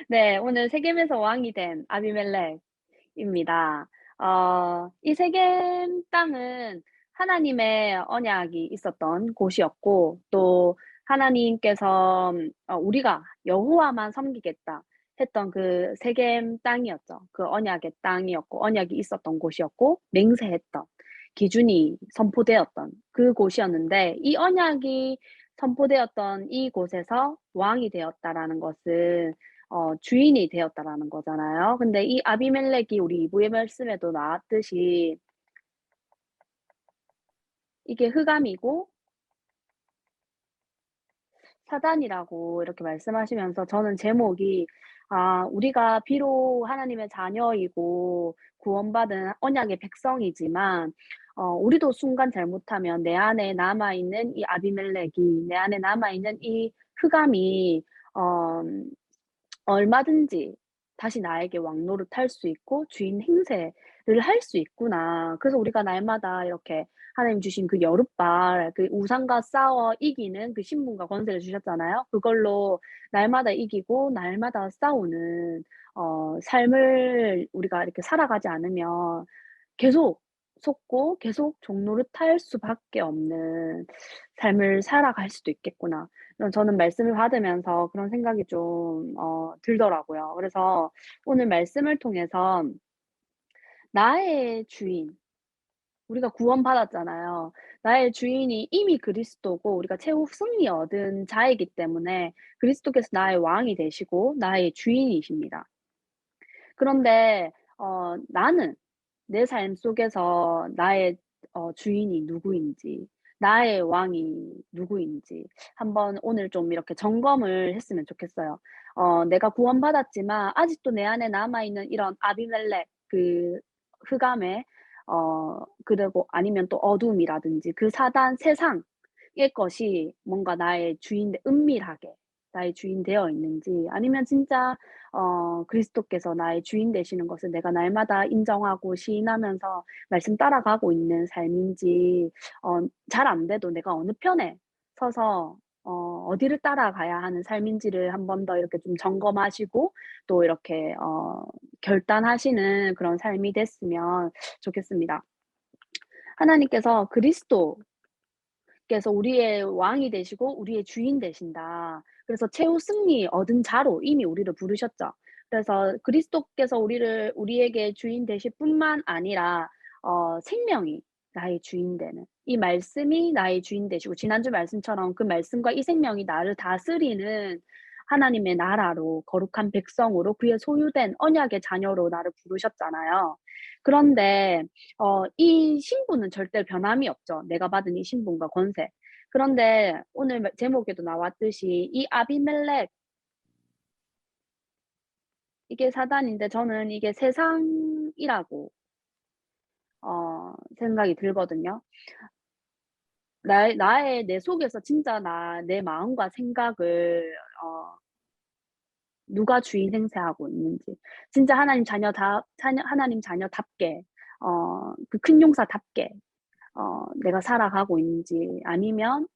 네, 오늘 세겜에서 왕이 된 아비멜렉입니다. 이 세겜 땅은 하나님의 언약이 있었던 곳이었고, 또 하나님께서 우리가 여호와만 섬기겠다 했던 그 세겜 땅이었죠. 그 언약의 땅이었고, 언약이 있었던 곳이었고, 맹세했던 기준이 선포되었던 그 곳이었는데, 이 언약이 선포되었던 이곳에서 왕이 되었다라는 것은 주인이 되었다라는 거잖아요. 근데 이 아비멜렉이 우리 2 부의 말씀에도 나왔듯이 이게 흑암이고 사단이라고 이렇게 말씀하시면서 저는 제목이 우리가 비록 하나님의 자녀이고 구원받은 언약의 백성이지만 우리도 순간 잘못하면 내 안에 남아 있는 이 아비멜렉이 내 안에 남아 있는 이 흑암이 어 얼마든지 다시 나에게 왕노릇할 수 있고 주인 행세를 할 수 있구나. 그래서 우리가 날마다 이렇게 하나님 주신 그 여룻발 그 우상과 싸워 이기는 그 신분과 권세를 주셨잖아요. 그걸로 날마다 이기고 날마다 싸우는 삶을 우리가 이렇게 살아가지 않으면 계속 속고 계속 종노릇할 수밖에 없는 삶을 살아갈 수도 있겠구나. 저는 말씀을 받으면서 그런 생각이 좀 들더라고요. 그래서 오늘 말씀을 통해서 나의 주인, 우리가 구원받았잖아요. 나의 주인이 이미 그리스도고 우리가 최후 승리 얻은 자이기 때문에 그리스도께서 나의 왕이 되시고 나의 주인이십니다. 그런데 나는 내 삶 속에서 나의 주인이 누구인지, 나의 왕이 누구인지 한번 오늘 좀 이렇게 점검을 했으면 좋겠어요. 내가 구원받았지만 아직도 내 안에 남아 있는 이런 아비멜렉 그 흑암의 그리고 아니면 또 어둠이라든지 그 사단 세상의 것이 뭔가 나의 주인 은밀하게 나의 주인 되어 있는지, 아니면 진짜 그리스도께서 나의 주인 되시는 것을 내가 날마다 인정하고 시인하면서 말씀 따라가고 있는 삶인지, 잘 안 돼도 내가 어느 편에 서서 어디를 따라가야 하는 삶인지를 한 번 더 이렇게 좀 점검하시고 또 이렇게 결단하시는 그런 삶이 됐으면 좋겠습니다. 하나님께서 그리스도께서 우리의 왕이 되시고 우리의 주인 되신다. 그래서 최후 승리 얻은 자로 이미 우리를 부르셨죠. 그래서 그리스도께서 우리에게 주인 되실 뿐만 아니라 생명이 나의 주인 되는 이 말씀이 나의 주인 되시고, 지난주 말씀처럼 그 말씀과 이 생명이 나를 다스리는 하나님의 나라로 거룩한 백성으로 그의 소유된 언약의 자녀로 나를 부르셨잖아요. 그런데 이 신분은 절대 변함이 없죠, 내가 받은 이 신분과 권세. 그런데 오늘 제목에도 나왔듯이 이 아비멜렉, 이게 사단인데 저는 이게 세상이라고 생각이 들거든요. 나의 내 속에서 진짜 내 마음과 생각을 어 누가 주인 행세하고 있는지, 진짜 하나님 자녀답게 그 큰 용사답게 내가 살아가고 있는지, 아니면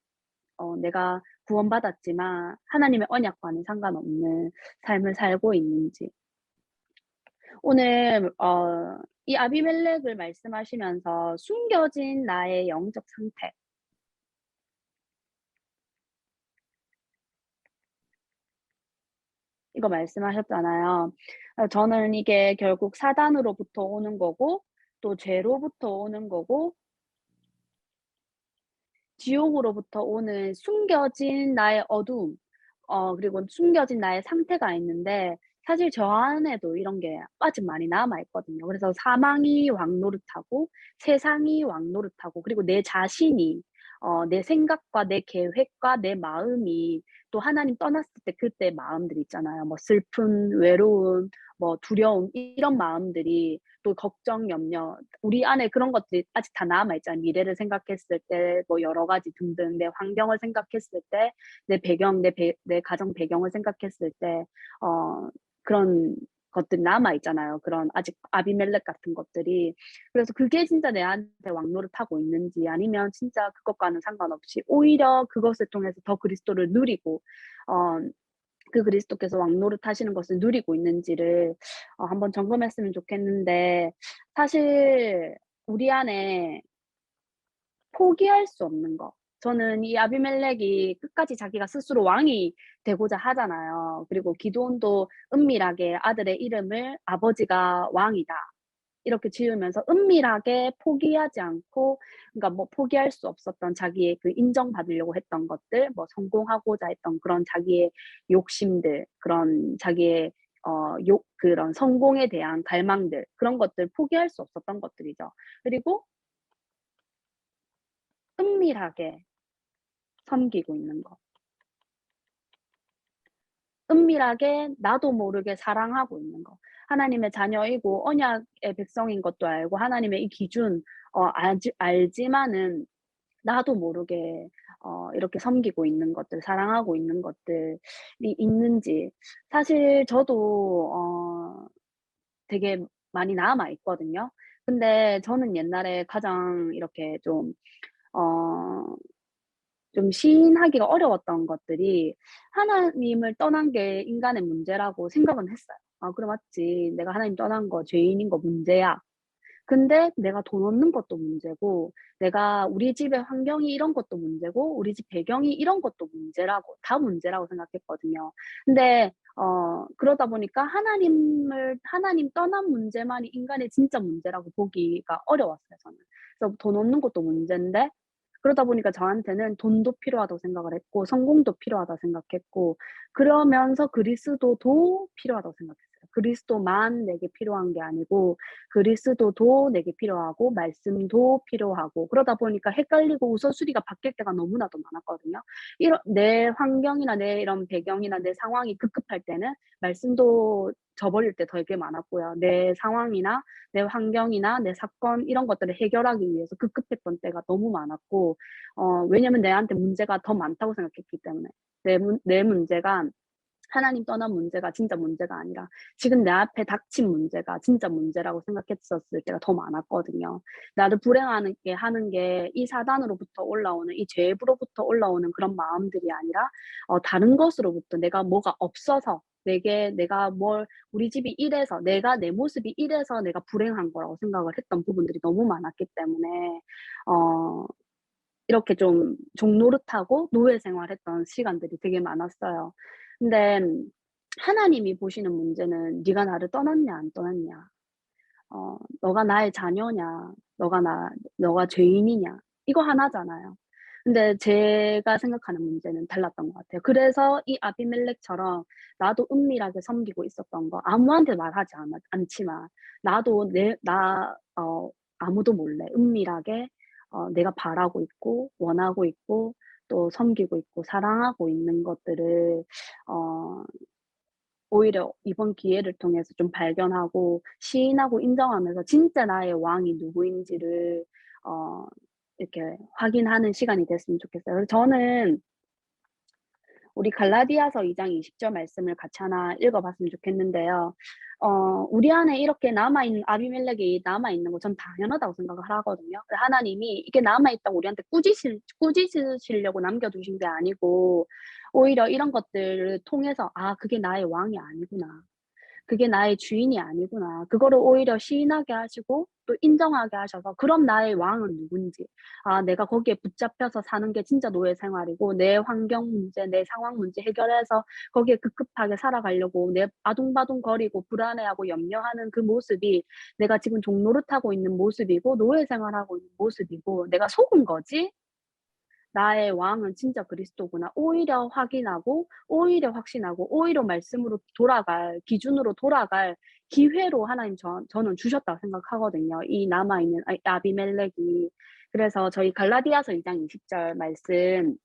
내가 구원받았지만 하나님의 언약과는 상관없는 삶을 살고 있는지. 오늘 이 아비멜렉을 말씀하시면서 숨겨진 나의 영적 상태, 이거 말씀하셨잖아요. 저는 이게 결국 사단으로부터 오는 거고 또 죄로부터 오는 거고 지옥으로부터 오는 숨겨진 나의 어두움, 그리고 숨겨진 나의 상태가 있는데, 사실 저 안에도 이런 게 아직 많이 남아 있거든요. 그래서 사망이 왕노릇하고 세상이 왕노릇하고 그리고 내 자신이 내 생각과 내 계획과 내 마음이 또 하나님 떠났을 때 그때 마음들 있잖아요. 뭐 슬픔, 외로움, 뭐 두려움, 이런 마음들이, 또 걱정, 염려, 우리 안에 그런 것들이 아직 다 남아 있잖아요. 미래를 생각했을 때 뭐 여러 가지 등등, 내 환경을 생각했을 때, 내 배경, 내 가정 배경을 생각했을 때 그런 것들이 남아 있잖아요. 그런 아직 아비멜렉 같은 것들이. 그래서 그게 진짜 내한테 왕노릇하고 있는지, 아니면 진짜 그것과는 상관없이 오히려 그것을 통해서 더 그리스도를 누리고 어 그 그리스도께서 왕노릇하시는 것을 누리고 있는지를 한번 점검했으면 좋겠는데, 사실 우리 안에 포기할 수 없는 거. 저는 이 아비멜렉이 끝까지 자기가 스스로 왕이 되고자 하잖아요. 그리고 기드온도 은밀하게 아들의 이름을 "아버지가 왕이다." 이렇게 지으면서 은밀하게 포기하지 않고, 그러니까 뭐 포기할 수 없었던 자기의 그 인정받으려고 했던 것들, 뭐 성공하고자 했던 그런 자기의 욕심들, 그런 자기의 욕 그런 성공에 대한 갈망들, 그런 것들 포기할 수 없었던 것들이죠. 그리고 은밀하게 섬기고 있는 거. 은밀하게 나도 모르게 사랑하고 있는 거. 하나님의 자녀이고 언약의 백성인 것도 알고 하나님의 이 기준 알지만은 나도 모르게 이렇게 섬기고 있는 것들, 사랑하고 있는 것들이 있는지. 사실 저도 되게 많이 남아 있거든요. 근데 저는 옛날에 가장 이렇게 어 좀 시인하기가 어려웠던 것들이, 하나님을 떠난 게 인간의 문제라고 생각은 했어요. '아 그래 맞지. 내가 하나님 떠난 거 죄인인 거 문제야.' 근데 내가 돈 얻는 것도 문제고, 내가 우리 집의 환경이 이런 것도 문제고, 우리 집 배경이 이런 것도 문제라고, 다 문제라고 생각했거든요. 근데 그러다 보니까 하나님 떠난 문제만이 인간의 진짜 문제라고 보기가 어려웠어요 저는. 그래서 돈 얻는 것도 문제인데, 그러다 보니까 저한테는 돈도 필요하다고 생각을 했고 성공도 필요하다고 생각했고, 그러면서 그리스도도 필요하다고 생각했어요. 그리스도만 내게 필요한 게 아니고 그리스도도 내게 필요하고 말씀도 필요하고, 그러다 보니까 헷갈리고 우선순위가 바뀔 때가 너무나도 많았거든요. 이런 내 환경이나 내 이런 배경이나 내 상황이 급급할 때는 말씀도 저버릴 때 되게 많았고요. 내 상황이나 내 환경이나 내 사건 이런 것들을 해결하기 위해서 급급했던 때가 너무 많았고, 왜냐면 내한테 문제가 더 많다고 생각했기 때문에. 내 문제가 하나님 떠난 문제가 진짜 문제가 아니라 지금 내 앞에 닥친 문제가 진짜 문제라고 생각했었을 때가 더 많았거든요. 나를 불행하게 하는 게 이 사단으로부터 올라오는, 이 죄로부터 올라오는 그런 마음들이 아니라 다른 것으로부터, 내가 뭐가 없어서, 내가 우리 집이 이래서, 내 모습이 이래서 내가 불행한 거라고 생각을 했던 부분들이 너무 많았기 때문에 어 이렇게 좀 종노릇하고 노예 생활했던 시간들이 되게 많았어요. 근데 하나님이 보시는 문제는 "네가 나를 떠났냐 안 떠났냐. 너가 나의 자녀냐. 너가 죄인이냐." 이거 하나잖아요. 근데 제가 생각하는 문제는 달랐던 것 같아요. 그래서 이 아비멜렉처럼 나도 은밀하게 섬기고 있었던 거, 아무한테 말하지 않지만 나도 아무도 몰래 은밀하게 내가 바라고 있고 원하고 있고 또 섬기고 있고 사랑하고 있는 것들을 어 오히려 이번 기회를 통해서 좀 발견하고 시인하고 인정하면서 진짜 나의 왕이 누구인지를 어 이렇게 확인하는 시간이 됐으면 좋겠어요. 그래서 저는 우리 갈라디아서 2장 20절 말씀을 같이 하나 읽어 봤으면 좋겠는데요. 우리 안에 이렇게 아비멜렉이 남아 있는 거 전 당연하다고 생각을 하거든요. 하나님이 이게 남아 있다고 우리한테 꾸짖으시려고 남겨 두신 게 아니고, 오히려 이런 것들을 통해서 '아 그게 나의 왕이 아니구나. 그게 나의 주인이 아니구나.' 그거를 오히려 시인하게 하시고 또 인정하게 하셔서, 그럼 나의 왕은 누군지, 내가 거기에 붙잡혀서 사는 게 진짜 노예 생활이고, 내 환경 문제, 내 상황 문제 해결해서 거기에 급급하게 살아가려고 내 아둥바둥거리고 불안해하고 염려하는 그 모습이 내가 지금 종노릇하고 있는 모습이고 노예 생활하고 있는 모습이고, '내가 속은 거지? 나의 왕은 진짜 그리스도구나.' 오히려 확인하고 오히려 확신하고 오히려 말씀으로 돌아갈, 기준으로 돌아갈 기회로 하나님 저는 주셨다고 생각하거든요, 이 남아 있는 아비멜렉이. 그래서 저희 갈라디아서 2장 20절 말씀,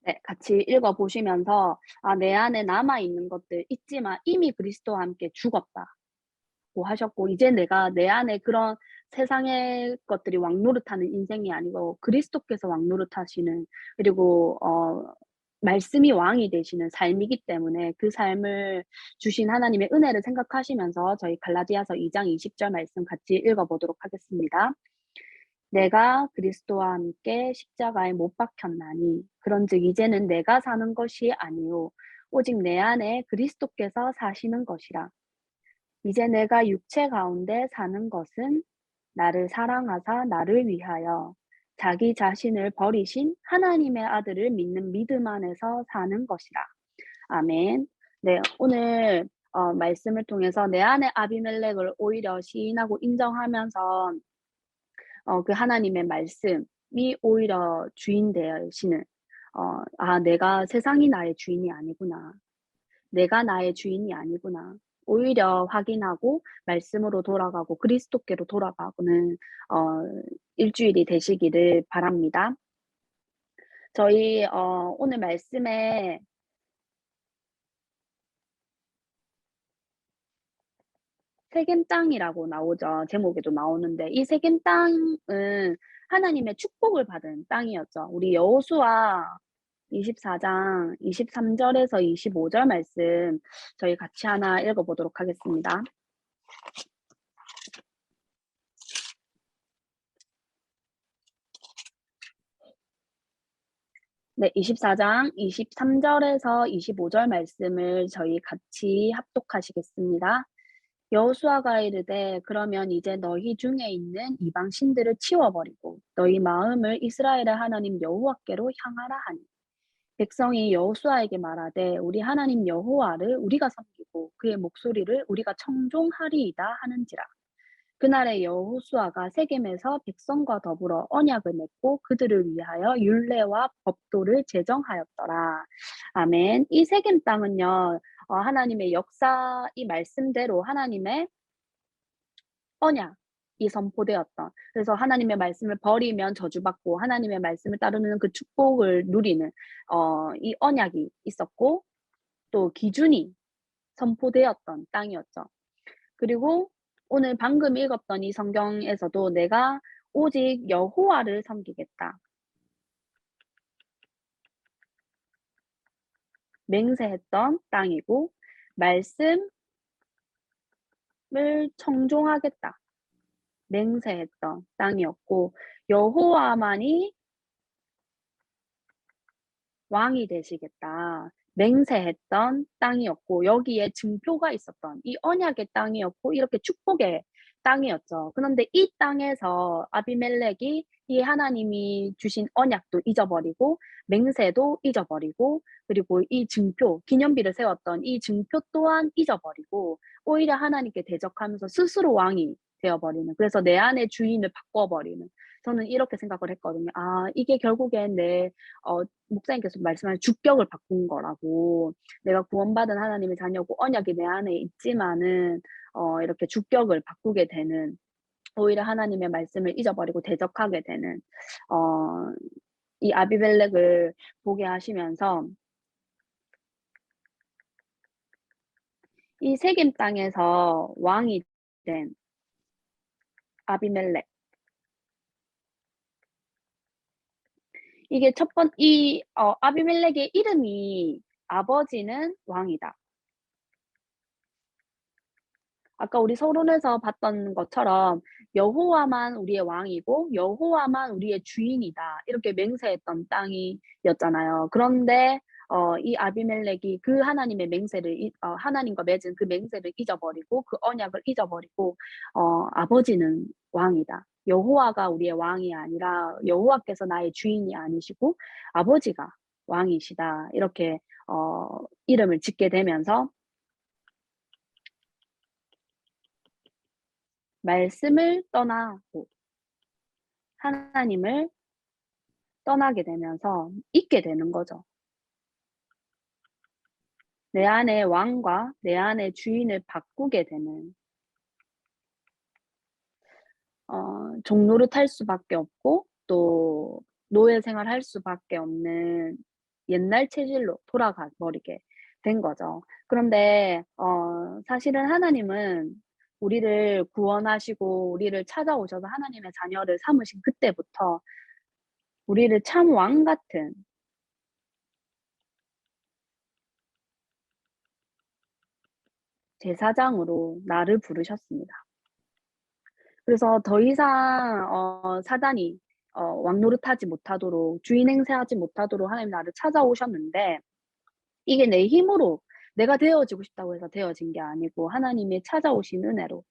네, 같이 읽어 보시면서 내 안에 남아 있는 것들 있지만 이미 그리스도와 함께 죽었다.'고 하셨고, 이제 내가 내 안에 그런 세상의 것들이 왕노릇하는 인생이 아니고 그리스도께서 왕노릇하시는, 그리고 말씀이 왕이 되시는 삶이기 때문에 그 삶을 주신 하나님의 은혜를 생각하시면서 저희 갈라디아서 2장 20절 말씀 같이 읽어 보도록 하겠습니다. "내가 그리스도와 함께 십자가에 못 박혔나니 그런즉 이제는 내가 사는 것이 아니요 오직 내 안에 그리스도께서 사시는 것이라. 이제 내가 육체 가운데 사는 것은 나를 사랑하사 나를 위하여 자기 자신을 버리신 하나님의 아들을 믿는 믿음 안에서 사는 것이라." 아멘. 네, 오늘 말씀을 통해서 내 안에 아비멜렉을 오히려 시인하고 인정하면서 그 하나님의 말씀이 오히려 주인 되시는, '아 내가 세상이 나의 주인이 아니구나. 내가 나의 주인이 아니구나.' 오히려 확인하고 말씀으로 돌아가고 그리스도께로 돌아가는 일주일이 되시기를 바랍니다. 저희 오늘 말씀에 세겜 땅이라고 나오죠. 제목에도 나오는데 이 세겜 땅은 하나님의 축복을 받은 땅이었죠. 우리 여호수아 24장 23 절에서 25절 말씀 저희 같이 하나 읽어 보도록 하겠습니다. 네, 24장 23 절에서 25절 말씀을 저희 같이 합독하시겠습니다. 여호수아가 이르되 그러면 이제 너희 중에 있는 이방 신들을 치워 버리고 너희 마음을 이스라엘의 하나님 여호와께로 향하라 하니, 백성이 여호수아에게 말하되 우리 하나님 여호와를 우리가 섬기고 그의 목소리를 우리가 청종하리이다 하는지라. 그날에 여호수아가 세겜에서 백성과 더불어 언약을 맺고 그들을 위하여 율례와 법도를 제정하였더라. 아멘. 이 세겜 땅은요, 하나님의 역사 이 말씀대로 하나님의 언약이 선포되었던, 그래서 하나님의 말씀을 버리면 저주받고 하나님의 말씀을 따르는 그 축복을 누리는 이 언약이 있었고 또 기준이 선포되었던 땅이었죠. 그리고 오늘 방금 읽었던 이 성경에서도 "내가 오직 여호와를 섬기겠다." 맹세했던 땅이고, "말씀을 청종하겠다." 맹세했던 땅이었고, "여호와만이 왕이 되시겠다." 맹세했던 땅이었고, 여기에 증표가 있었던 이 언약의 땅이었고 이렇게 축복의 땅이었죠. 그런데 이 땅에서 아비멜렉이 이 하나님이 주신 언약도 잊어버리고 맹세도 잊어버리고 그리고 이 증표, 기념비를 세웠던 이 증표 또한 잊어버리고 오히려 하나님께 대적하면서 스스로 왕이 되어 버리는, 그래서 내 안의 주인을 바꿔 버리는, 저는 이렇게 생각을 했거든요. '아 이게 결국엔 내' 목사님께서 말씀하신 주격을 바꾼 거라고. 내가 구원받은 하나님의 자녀고 언약이 내 안에 있지만은 이렇게 주격을 바꾸게 되는, 오히려 하나님의 말씀을 잊어버리고 대적하게 되는 어 이 아비멜렉을 보게 하시면서 이 세겜 땅에서 왕이 된 아비멜렉, 이게 첫 번 이 아비멜렉의 이름이 "아버지는 왕이다." 아까 우리 서론에서 봤던 것처럼 "여호와만 우리의 왕이고 여호와만 우리의 주인이다." 이렇게 맹세했던 땅이었잖아요. 그런데 이 아비멜렉이 그 하나님의 맹세를 하나님과 맺은 그 맹세를 잊어버리고 그 언약을 잊어버리고 "아버지는 왕이다. 여호와가 우리의 왕이 아니라 여호와께서 나의 주인이 아니시고 아버지가 왕이시다." 이렇게 이름을 짓게 되면서 말씀을 떠나고 하나님을 떠나게 되면서 잊게 되는 거죠. 내 안의 왕과 내 안의 주인을 바꾸게 되는, 종노릇할 수밖에 없고 또 노예 생활할 수밖에 없는 옛날 체질로 돌아가 버리게 된 거죠. 그런데 사실은 하나님은 우리를 구원하시고 우리를 찾아오셔서 하나님의 자녀를 삼으신 그때부터 우리를 참 왕 같은 제사장으로 나를 부르셨습니다. 그래서 더 이상 사단이 왕 노릇하지 못하도록 주인 행세하지 못하도록 하나님 나를 찾아오셨는데, 이게 내 힘으로 내가 되어지고 싶다고 해서 되어진 게 아니고 하나님의 찾아오신 은혜로,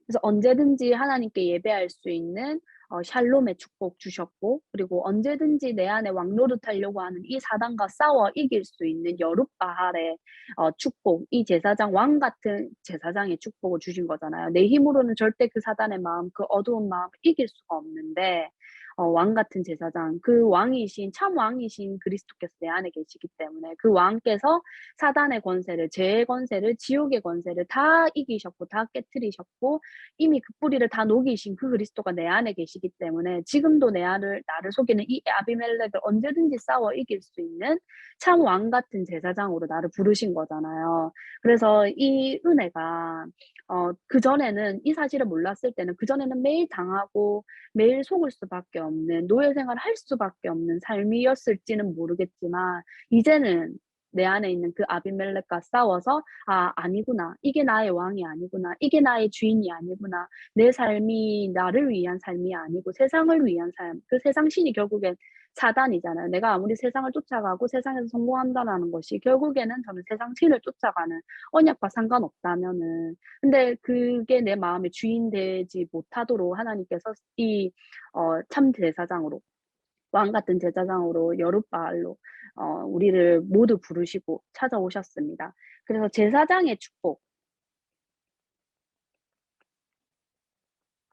그래서 언제든지 하나님께 예배할 수 있는 샬롬의 축복 주셨고, 그리고 언제든지 내 안에 왕노릇하려고 하는 이 사단과 싸워 이길 수 있는 여룻바알의 축복, 이 제사장, 왕 같은 제사장의 축복을 주신 거잖아요. 내 힘으로는 절대 그 사단의 마음, 그 어두운 마음을 이길 수가 없는데, 왕 같은 제사장, 그 왕이신 참 왕이신 그리스도께서 내 안에 계시기 때문에, 그 왕께서 사단의 권세를, 죄의 권세를, 지옥의 권세를 다 이기셨고 다 깨트리셨고 이미 그 뿌리를 다 녹이신 그 그리스도가 내 안에 계시기 때문에, 지금도 나를 속이는 이 아비멜렉을 언제든지 싸워 이길 수 있는 참 왕 같은 제사장으로 나를 부르신 거잖아요. 그래서 이 은혜가 그전에는, 이 사실을 몰랐을 때는 그전에는 매일 당하고 매일 속을 수밖에 없는, 노예 생활을 할 수밖에 없는 삶이었을지는 모르겠지만, 이제는 내 안에 있는 그 아비멜렉과 싸워서 '아 아니구나. 이게 나의 왕이 아니구나. 이게 나의 주인이 아니구나. 내 삶이 나를 위한 삶이 아니고 세상을 위한 삶.' 그 세상 신이 결국엔 사단이잖아요. 내가 아무리 세상을 쫓아가고 세상에서 성공한다라는 것이 결국에는 저는 세상 신을 쫓아가는, 언약과 상관없다면은, 근데 그게 내 마음의 주인 되지 못하도록 하나님께서 이 참 제사장으로, 왕 같은 제사장으로 여룻바알로 우리를 모두 부르시고 찾아오셨습니다. 그래서 제사장의 축복,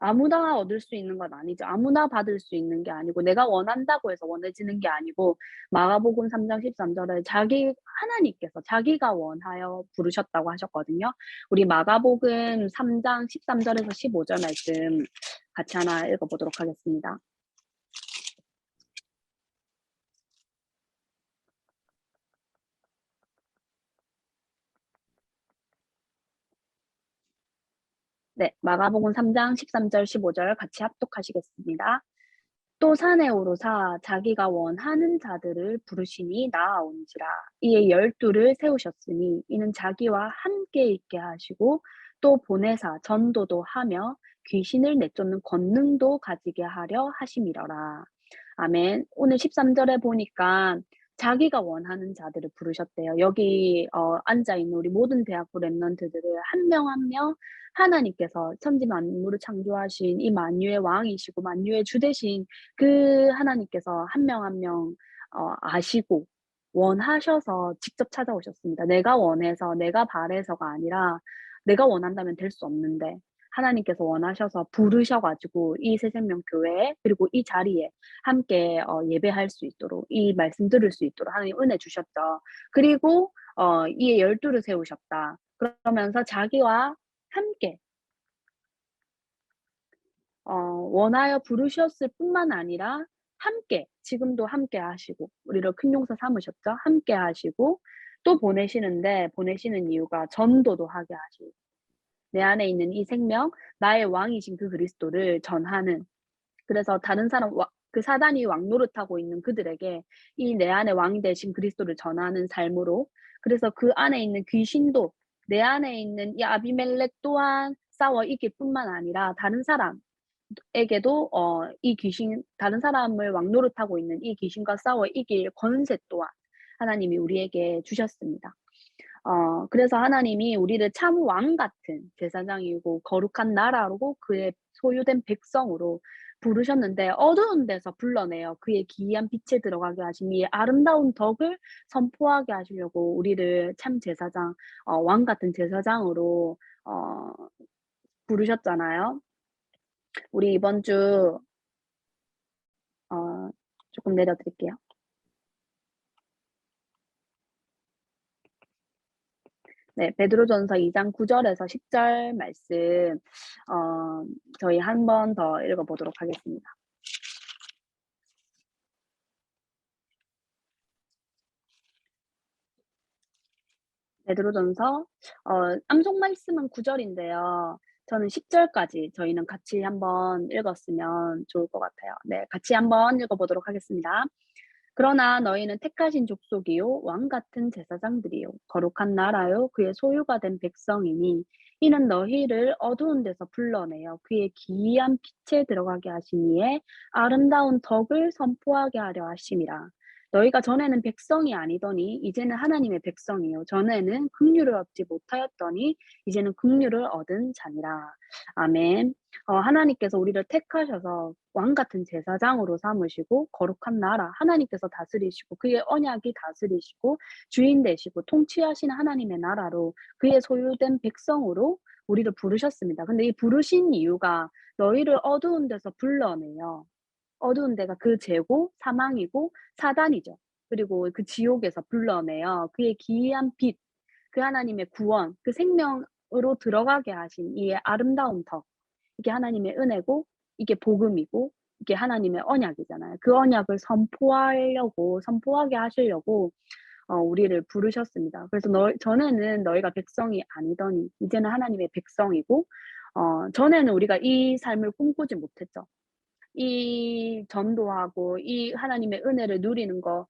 아무나 얻을 수 있는 건 아니죠. 아무나 받을 수 있는 게 아니고 내가 원한다고 해서 원해지는 게 아니고, 마가복음 3장 13 절에 하나님께서 자기가 원하여 부르셨다고 하셨거든요. 우리 마가복음 3장 13 절에서 15절 말씀 같이 하나 읽어 보도록 하겠습니다. 네. 마가복음 3장 13절 15절 같이 합독하시겠습니다. 또 산에 오르사 자기가 원하는 자들을 부르시니 나아온지라. 이에 열두를 세우셨으니 이는 자기와 함께 있게 하시고 또 보내사 전도도 하며 귀신을 내쫓는 권능도 가지게 하려 하심이러라. 아멘. 오늘 13 절에 보니까 자기가 원하는 자들을 부르셨대요. 여기 앉아 있는 우리 모든 대학부 랩런트들을 한 명 한 명 하나님께서 천지 만물을 창조하신 이 만유의 왕이시고 만유의 주 되신 그 하나님께서 한 명 한 명 아시고 원하셔서 직접 찾아오셨습니다. 내가 원해서 내가 바래서가 아니라, 내가 원한다면 될 수 없는데 하나님께서 원하셔서 부르셔 가지고 이 새생명교회에, 그리고 이 자리에 함께 예배할 수 있도록, 이 말씀 들을 수 있도록 하나님 은혜 주셨죠. 그리고 이에 열두를 세우셨다. 그러면서 자기와 함께 원하여 부르셨을 뿐만 아니라 함께, 지금도 함께 하시고 우리를 큰 용사 삼으셨죠. 함께 하시고 또 보내시는데, 보내시는 이유가 전도도 하게 하시고, 내 안에 있는 이 생명, 나의 왕이신 그 그리스도를 전하는, 그래서 다른 사람, 그 사단이 왕 노릇하고 있는 그들에게 이 내 안에 왕이 되신 그리스도를 전하는 삶으로, 그래서 그 안에 있는 귀신도, 내 안에 있는 이 아비멜렉 또한 싸워 이길 뿐만 아니라 다른 사람에게도 이 귀신, 다른 사람을 왕 노릇하고 있는 이 귀신과 싸워 이길 권세 또한 하나님이 우리에게 주셨습니다. 그래서 하나님이 우리를 참 왕 같은 제사장이고 거룩한 나라로 그의 소유된 백성으로 부르셨는데, 어두운 데서 불러내어 그의 기이한 빛에 들어가게 하신 이 아름다운 덕을 선포하게 하시려고 우리를 참 제사장, 왕 같은 제사장으로 어 부르셨잖아요. 우리 이번 주 어 쪼끔 내려 드릴게요. 네. 베드로전서 2장 9 절에서 10절 말씀 어 저희 한 번 더 읽어 보도록 하겠습니다. 베드로전서 암송 말씀은 9 절인데요. 저는 10 절까지 저희는 같이 한번 읽었으면 좋을 것 같아요. 네. 같이 한번 읽어 보도록 하겠습니다. 그러나 너희는 택하신 족속이요 왕 같은 제사장들이요 거룩한 나라요 그의 소유가 된 백성이니 이는 너희를 어두운 데서 불러내어 그의 기이한 빛에 들어가게 하시니에 아름다운 덕을 선포하게 하려 하심이라. 너희가 전에는 백성이 아니더니 이제는 하나님의 백성이요 전에는 긍휼을 얻지 못하였더니 이제는 긍휼을 얻은 자니라. 아멘. 하나님께서 우리를 택하셔서 왕 같은 제사장으로 삼으시고 거룩한 나라 하나님께서 다스리시고 그의 언약이 다스리시고 주인 되시고 통치하시는 하나님의 나라로 그의 소유된 백성으로 우리를 부르셨습니다. 근데 이 부르신 이유가 너희를 어두운 데서 불러내요. 어두운 데가 그 죄고 사망이고 사단이죠. 그리고 그 지옥에서 불러내어 그의 기이한 빛, 그 하나님의 구원, 그 생명으로 들어가게 하신 이 아름다운 덕. 이게 하나님의 은혜고 이게 복음이고 이게 하나님의 언약이잖아요. 그 언약을 선포하게 하시려고 우리를 부르셨습니다. 그래서 전에는 너희가 백성이 아니더니 이제는 하나님의 백성이고 전에는 우리가 이 삶을 꿈꾸지 못했죠. 이 전도하고 이 하나님의 은혜를 누리는 거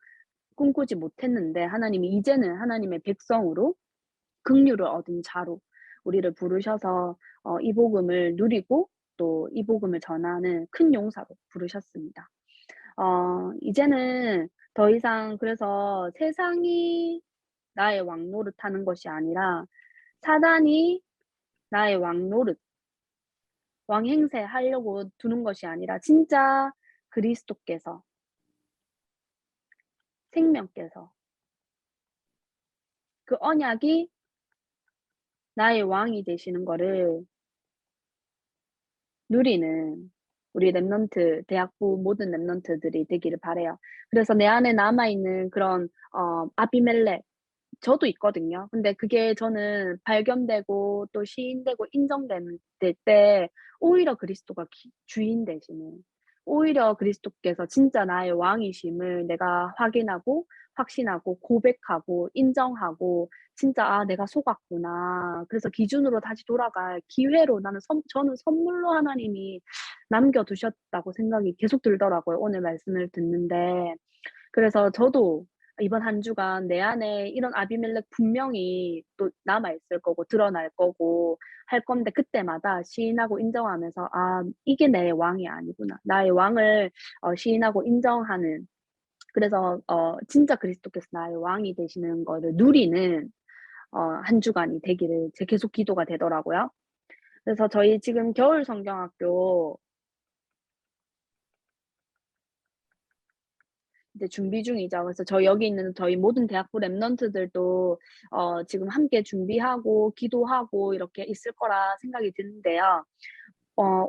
꿈꾸지 못했는데 하나님이 이제는 하나님의 백성으로 긍휼을 얻은 자로 우리를 부르셔서 이 복음을 누리고 또 이 복음을 전하는 큰 용사로 부르셨습니다. 이제는 더 이상 그래서 세상이 나의 왕노릇하는 것이 아니라 사단이 나의 왕행세하려고 두는 것이 아니라 진짜 그리스도께서 생명께서 그 언약이 나의 왕이 되시는 거를 누리는 우리 랩넌트 대학부 모든 랩넌트들이 되기를 바라요. 그래서 내 안에 남아 있는 그런 아비멜렉 저도 있거든요. 근데 그게 저는 발견되고 또 시인되고 인정된 때 오히려 그리스도가 주인 되시는 오히려 그리스도께서 진짜 나의 왕이심을 내가 확인하고 확신하고 고백하고 인정하고 진짜 '아 내가 속았구나.' 그래서 기준으로 다시 돌아갈 기회로 저는 선물로 하나님이 남겨 두셨다고 생각이 계속 들더라고요, 오늘 말씀을 듣는데. 그래서 저도 이번 한 주간 내 안에 이런 아비멜렉 분명히 또 남아 있을 거고 드러날 거고 할 건데 그때마다 시인하고 인정하면서 '아 이게 내 왕이 아니구나. 나의 왕을 시인하고 인정하는' 그래서 진짜 그리스도께서 나의 왕이 되시는 거를 누리는 한 주간이 되기를 제 계속 기도가 되더라고요. 그래서 저희 지금 겨울 성경학교 이제 준비 중이죠. 그래서 여기 있는 저희 모든 대학부 랩넌트들도 지금 함께 준비하고 기도하고 이렇게 있을 거라 생각이 드는데요.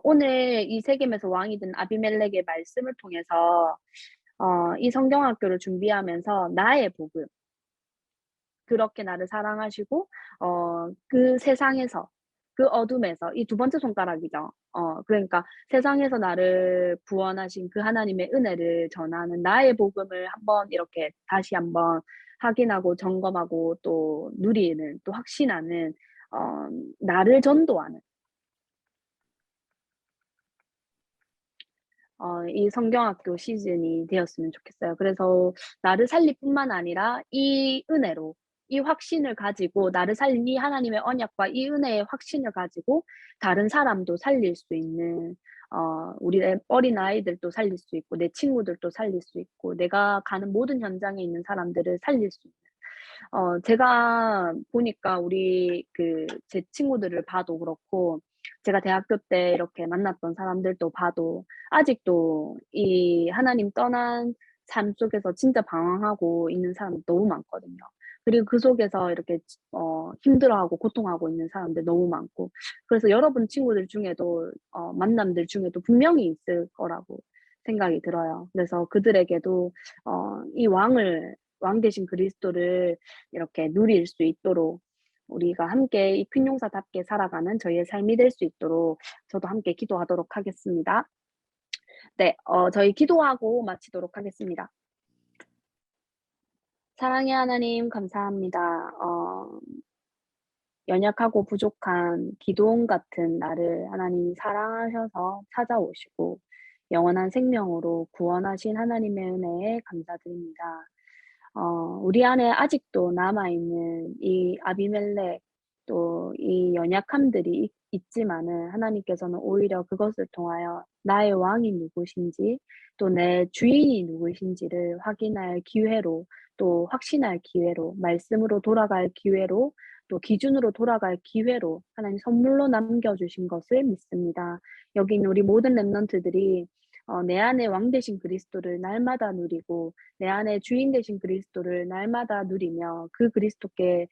오늘 이 세겜에서 왕이 된 아비멜렉의 말씀을 통해서 이 성경학교를 준비하면서 나의 복음 그렇게 나를 사랑하시고 그 세상에서 그 어둠에서 이 두 번째 손가락이죠. 그러니까 세상에서 나를 구원하신 그 하나님의 은혜를 전하는 나의 복음을 한번 이렇게 다시 한번 확인하고 점검하고 또 누리는 또 확신하는 나를 전도하는 이 성경학교 시즌이 되었으면 좋겠어요. 그래서 나를 살릴 뿐만 아니라 이 은혜로 이 확신을 가지고 나를 살린 이 하나님의 언약과 이 은혜의 확신을 가지고 다른 사람도 살릴 수 있는 우리의 어린아이들도 살릴 수 있고 내 친구들도 살릴 수 있고 내가 가는 모든 현장에 있는 사람들을 살릴 수 있는 제가 보니까 우리 제 친구들을 봐도 그렇고 제가 대학교 때 이렇게 만났던 사람들도 봐도 아직도 이 하나님 떠난 삶 속에서 진짜 방황하고 있는 사람이 너무 많거든요. 그리고 그 속에서 이렇게 힘들어하고 고통하고 있는 사람들 너무 많고 그래서 여러분 친구들 중에도 만남들 중에도 분명히 있을 거라고 생각이 들어요. 그래서 그들에게도 이 왕 되신 그리스도를 이렇게 누릴 수 있도록 우리가 함께 이 큰 용사답게 살아가는 저희의 삶이 될 수 있도록 저도 함께 기도하도록 하겠습니다. 네. 저희 기도하고 마치도록 하겠습니다. 사랑의 하나님 감사합니다. 연약하고 부족한 기도원 같은 나를 하나님이 사랑하셔서 찾아오시고 영원한 생명으로 구원하신 하나님의 은혜에 감사드립니다. 우리 안에 아직도 남아있는 이 아비멜렉 또 이 연약함들이 있지만은 하나님께서는 오히려 그것을 통하여 나의 왕이 누구신지 또 내 주인이 누구신지를 확인할 기회로 또 확신할 기회로 말씀으로 돌아갈 기회로 또 기준으로 돌아갈 기회로 하나님 선물로 남겨주신 것을 믿습니다. 여기 있는 우리 모든 렘넌트들이 내 안에 왕 되신 그리스도를 날마다 누리고 내 안에 주인 되신 그리스도를 날마다 누리며 그 그리스도께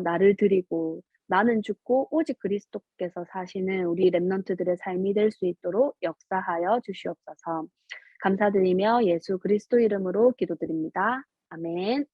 나를 드리고 나는 죽고 오직 그리스도께서 사시는 우리 렘넌트들의 삶이 될 수 있도록 역사하여 주시옵소서. 감사드리며 예수 그리스도 이름으로 기도드립니다. 아멘.